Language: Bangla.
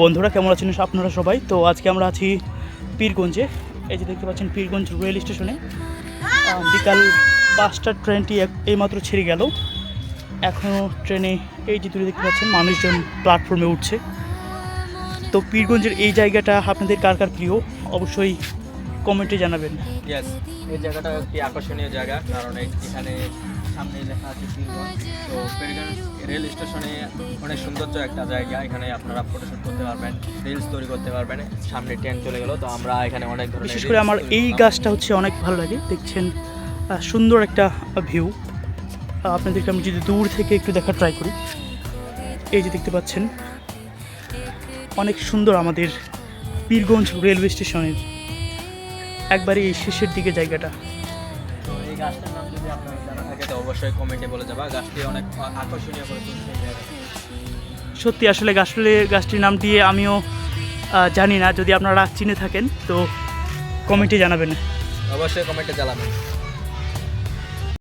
বন্ধুরা কেমন আছেন আপনারা সবাই? তো আজকে আমরা আছি পীরগঞ্জে। এই যে দেখতে পাচ্ছেন পীরগঞ্জ রেল স্টেশনে বিকাল 5টার ট্রেনটি এইমাত্র ছেড়ে গেল। এখনও ট্রেনে এই যে দূরে দেখতে পাচ্ছেন মানুষজন প্ল্যাটফর্মে উঠছে। তো পীরগঞ্জের এই জায়গাটা আপনাদের কার কার প্রিয় অবশ্যই কমেন্টে জানাবেন। ইয়েস, এই জায়গাটা একটি আকর্ষণীয় জায়গা, কারণ এখানে সামনে লেখা আছে পীরগঞ্জ। তো পীরগঞ্জ রেল স্টেশনে অনেক সৌন্দর্য একটা জায়গা, এখানে আপনারা ফটোশ্যুট করতে পারবেন, রিলস তৈরি করতে পারবেন। সামনে ট্রেন চলে গেল, তো আমরা এখানে অনেক ধরনের বিশেষ করে আমার এই গাছটা হচ্ছে অনেক ভালো লাগে। দেখছেন সুন্দর একটা ভিউ। আপনাদেরকে আমি যদি দূর থেকে একটু দেখার ট্রাই করি, এই যে দেখতে পাচ্ছেন অনেক সুন্দর আমাদের পীরগঞ্জ রেলওয়ে স্টেশনের একবারে এই শেষের দিকে জায়গাটা। তো এই গাছটার নাম যদি আপনার জানা থাকে তো অবশ্যই কমেন্টে বলে যাবা। গাছটি অনেক আকর্ষণীয় করে তুলছে এই জায়গাটা। সত্যি আসলে গাছটির নাম দিয়ে আমিও জানি না। যদি আপনারা চিনে থাকেন তো কমেন্টে জানাবেন। অবশ্যই কমেন্টে জানাবেন।